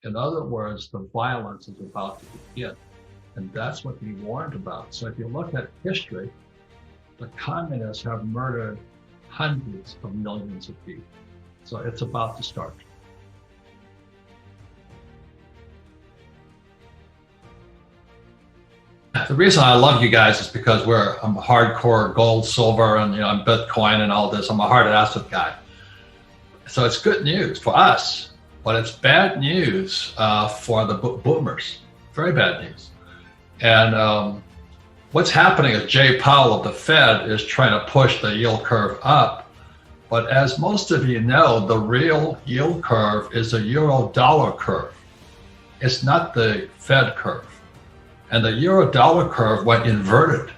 In other words, the violence is about to begin. And that's what he warned about. So if you look at history, the communists have murdered hundreds of millions of people. So it's about to start. The reason I love you guys is because I'm a hardcore gold, silver, and I'm Bitcoin and all this. I'm a hard asset guy. So it's good news for us, but it's bad news for the boomers. Very bad news. And what's happening is Jay Powell of the Fed is trying to push the yield curve up. But as most of you know, the real yield curve is the euro dollar curve. It's not the Fed curve. And the euro dollar curve went inverted.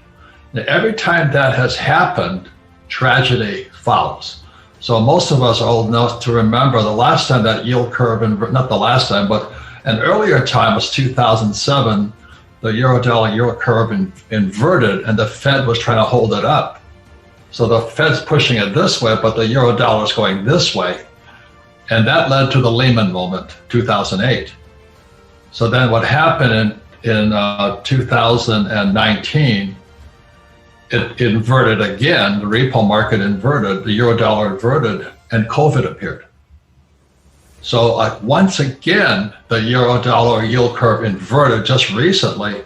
Now, every time that has happened, tragedy follows. So most of us are old enough to remember the last time that yield curve, not the last time, but an earlier time was 2007, the euro dollar yield curve inverted and the Fed was trying to hold it up. So the Fed's pushing it this way, but the euro dollar is going this way. And that led to the Lehman moment, 2008. So then what happened in 2019, it inverted again, the repo market inverted, the euro dollar inverted, and COVID appeared. So once again, the euro dollar yield curve inverted just recently,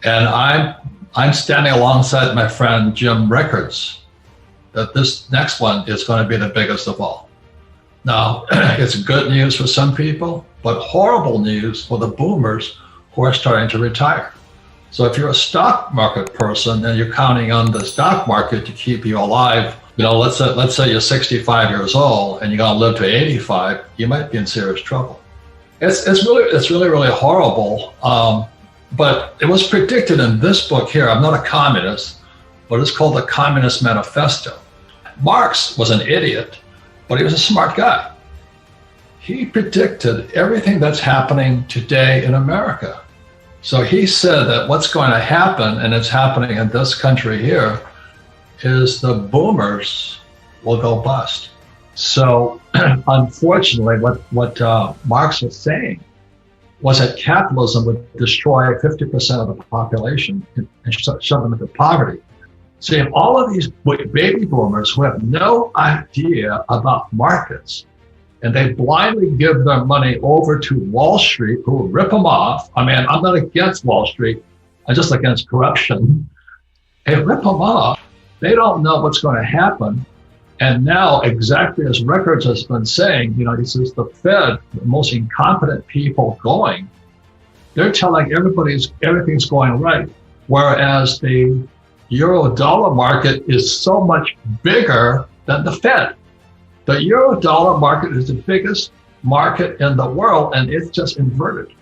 and I'm standing alongside my friend Jim Rickards that this next one is going to be the biggest of all. Now, it's good news for some people, but horrible news for the boomers who are starting to retire. So if you're a stock market person and you're counting on the stock market to keep you alive, let's say you're 65 years old and you're going to live to 85, you might be in serious trouble. It's really horrible. But it was predicted in this book here. I'm not a communist, but it's called the Communist Manifesto. Marx was an idiot, but he was a smart guy. He predicted everything that's happening today in America. So he said that what's going to happen, and it's happening in this country here, is the boomers will go bust. So unfortunately, what Marx was saying was that capitalism would destroy 50% of the population and shove them into poverty. So you have all of these baby boomers who have no idea about markets, and they blindly give their money over to Wall Street, who will rip them off. I mean, I'm not against Wall Street, I'm just against corruption. They rip them off. They don't know what's going to happen. And now, exactly as Rickards has been saying, he says the Fed, the most incompetent people going, they're telling everything's going right. Whereas the euro dollar market is so much bigger than the Fed. The euro dollar market is the biggest market in the world, and it's just inverted.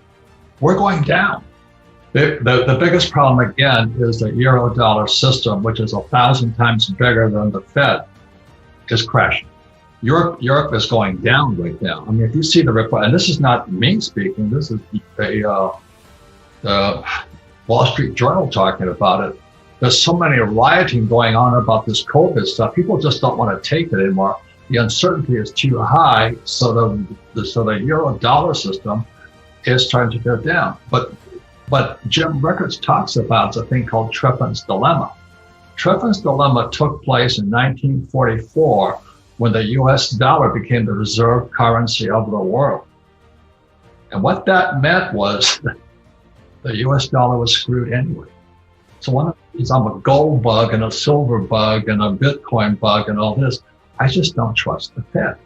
We're going down. The biggest problem, again, is the euro dollar system, which is 1,000 times bigger than the Fed, is crashing. Europe is going down right now. I mean, if you see the report, and this is not me speaking, this is the Wall Street Journal talking about it. There's so many rioting going on about this COVID stuff. People just don't want to take it anymore. The uncertainty is too high, so the euro dollar system is trying to go down. But Jim Rickards talks about a thing called Triffin's dilemma. Triffin's dilemma took place in 1944 when the US dollar became the reserve currency of the world. And what that meant was the US dollar was screwed anyway. So one of these, I'm a gold bug and a silver bug and a Bitcoin bug and all this. I just don't trust the Fed.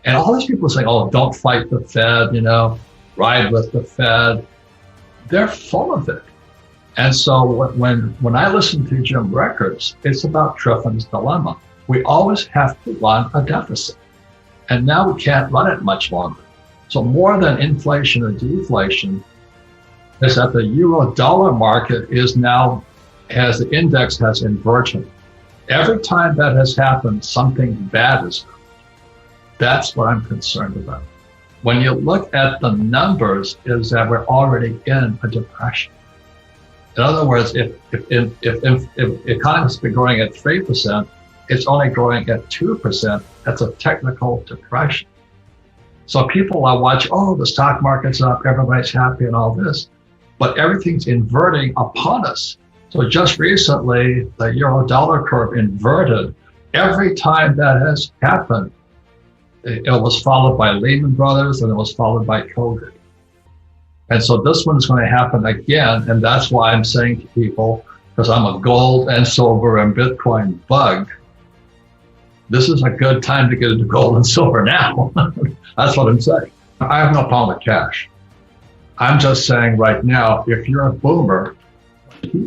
And all these people say, oh, don't fight the Fed, ride with the Fed. They're full of it. And so when I listen to Jim Rickards, it's about Triffin's dilemma. We always have to run a deficit. And now we can't run it much longer. So more than inflation or deflation is that the euro dollar market is now, as the index has inverted. Every time that has happened, something bad is happened. That's what I'm concerned about. When you look at the numbers, is that we're already in a depression. In other words, if economies have been growing at 3%, it's only growing at 2%. That's a technical depression. So people are watching, oh, the stock market's up, everybody's happy and all this, but everything's inverting upon us. So just recently, the euro dollar curve inverted. Every time that has happened, it was followed by Lehman Brothers and it was followed by COVID. And so this one is going to happen again. And that's why I'm saying to people, because I'm a gold and silver and Bitcoin bug, this is a good time to get into gold and silver now. That's what I'm saying. I have no problem with cash. I'm just saying right now, if you're a boomer,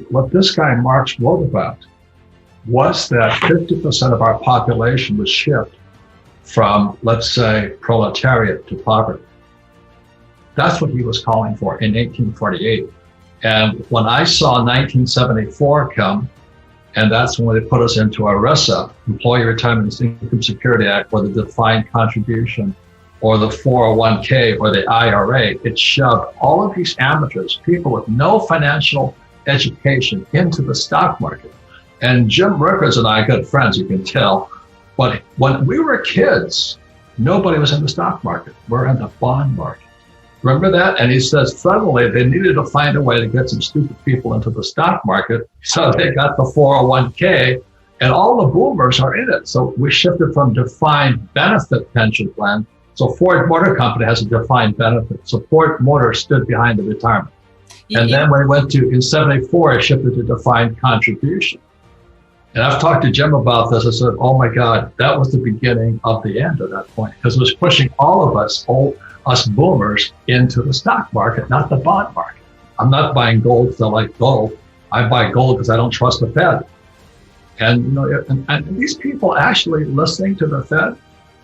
what this guy Marx wrote about was that 50% of our population was shipped from, let's say, proletariat to poverty. That's what he was calling for in 1848. And when I saw 1974 come, and that's when they put us into ERISA, Employee Retirement Income Security Act, or the defined contribution, or the 401k, or the IRA, it shoved all of these amateurs, people with no financial education, into the stock market. And Jim Rickers and I are good friends, you can tell. But when we were kids, nobody was in the stock market. We're in the bond market. Remember that? And he says suddenly they needed to find a way to get some stupid people into the stock market. So they got the 401k, and all the boomers are in it. So we shifted from defined benefit pension plan. So Ford Motor Company has a defined benefit. So Ford Motor stood behind the retirement. And then when we went to, in 74, it shifted to defined contribution. And I've talked to Jim about this. I said, oh my God, that was the beginning of the end at that point, because it was pushing all of us, us boomers, into the stock market, not the bond market. I'm not buying gold because I like gold. I buy gold because I don't trust the Fed. And you know, and these people actually listening to the Fed,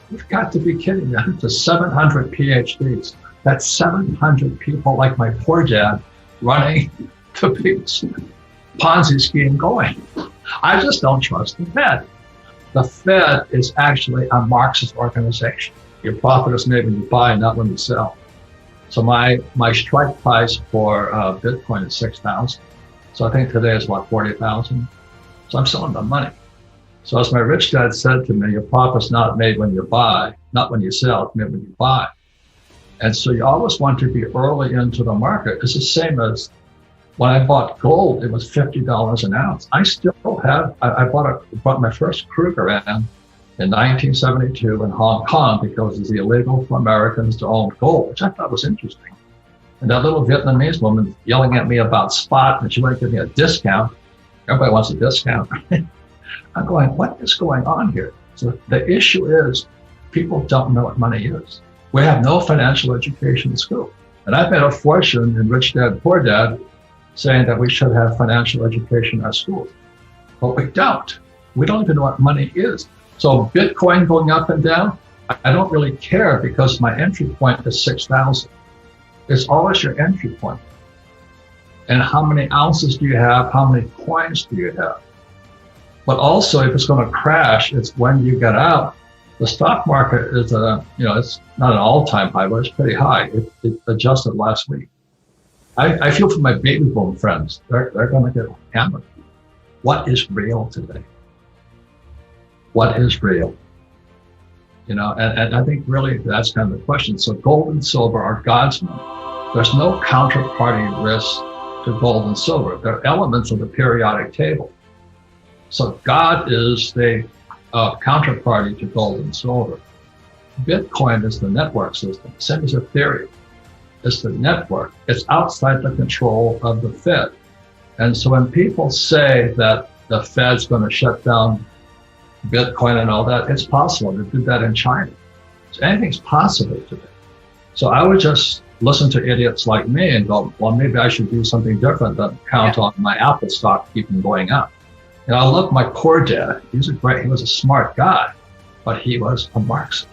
you've got to be kidding me. It's 700 PhDs. That's 700 people like my poor dad running the big Ponzi scheme going. I just don't trust the Fed. The Fed is actually a Marxist organization. Your profit is made when you buy, not when you sell. So my strike price for Bitcoin is 6,000. So I think today is what, 40,000. So I'm selling the money. So as my rich dad said to me, your profit's not made when you buy, not when you sell, it's made when you buy. And so you always want to be early into the market. It's the same as when I bought gold, it was $50 an ounce. I still have, I bought my first Kruger in 1972 in Hong Kong because it's illegal for Americans to own gold, which I thought was interesting. And that little Vietnamese woman yelling at me about spot, and she wanted to give me a discount. Everybody wants a discount. I'm going, what is going on here? So the issue is people don't know what money is. We have no financial education in school. And I've made a fortune in Rich Dad, Poor Dad, saying that we should have financial education in our schools. But we don't. We don't even know what money is. So Bitcoin going up and down, I don't really care because my entry point is 6,000. It's always your entry point. And how many ounces do you have? How many coins do you have? But also, if it's going to crash, it's when you get out. The stock market is it's not an all-time high, but it's pretty high. It adjusted last week. I feel for my baby boom friends. They're going to get hammered. What is real today? What is real? You know, and I think really that's kind of the question. So gold and silver are God's money. There's no counterparty risk to gold and silver. They're elements of the periodic table. So God is the counterparty to gold and silver. Bitcoin is the network system, same as Ethereum. It's the network. It's outside the control of the Fed. And so when people say that the Fed's going to shut down Bitcoin and all that, it's possible. They did that in China. So anything's possible today. So I would just listen to idiots like me and go, well, maybe I should do something different than count on my Apple stock keeping going up. And I love my poor dad. He was a smart guy, but he was a Marxist.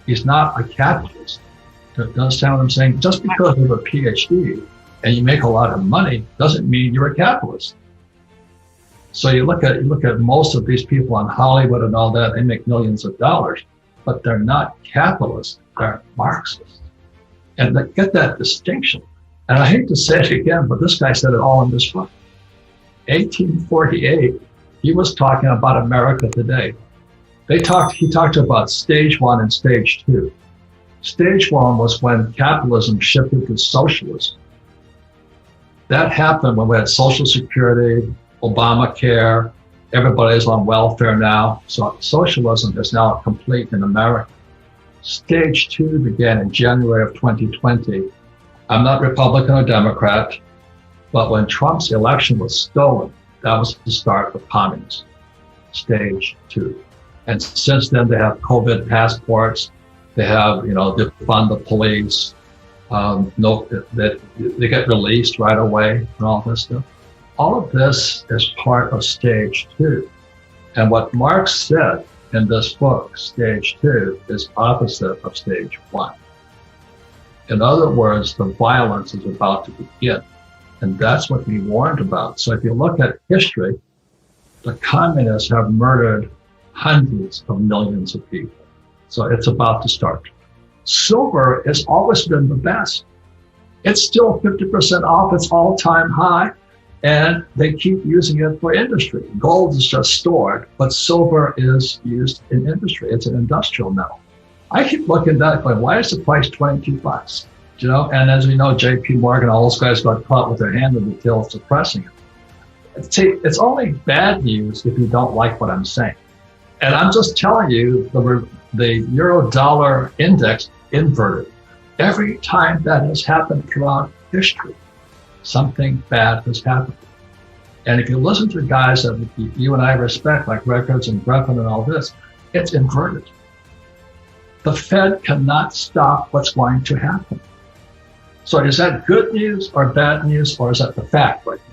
He's not a capitalist. Do you understand what I'm saying? Just because you have a PhD and you make a lot of money doesn't mean you're a capitalist. So you look at most of these people in Hollywood and all that, they make millions of dollars, but they're not capitalists, they're Marxists. And they get that distinction. And I hate to say it again, but this guy said it all in this book. 1848, he was talking about America today. He talked about stage 1 and stage 2. Stage one was when capitalism shifted to socialism. That happened when we had Social Security, Obamacare, everybody's on welfare now. So socialism is now complete in America. Stage two began in January of 2020. I'm not Republican or Democrat, but when Trump's election was stolen, that was the start of communism. Stage two. And since then, they have COVID passports. They have, defund the police. They get released right away and all this stuff. All of this is part of stage two. And what Marx said in this book, stage two, is opposite of stage one. In other words, the violence is about to begin. And that's what he warned about. So if you look at history, the communists have murdered hundreds of millions of people. So it's about to start. Silver has always been the best. It's still 50% off its all-time high, and they keep using it for industry. Gold is just stored, but silver is used in industry. It's an industrial metal. I keep looking at that going, why is the price $22? And as we know, JP Morgan, all those guys got caught with their hand in the till suppressing it. See, it's only bad news if you don't like what I'm saying. And I'm just telling you, the euro-dollar index inverted. Every time that has happened throughout history, something bad has happened. And if you listen to guys that you and I respect, like Records and Griffin and all this, it's inverted. The Fed cannot stop what's going to happen. So is that good news or bad news, or is that the fact right now?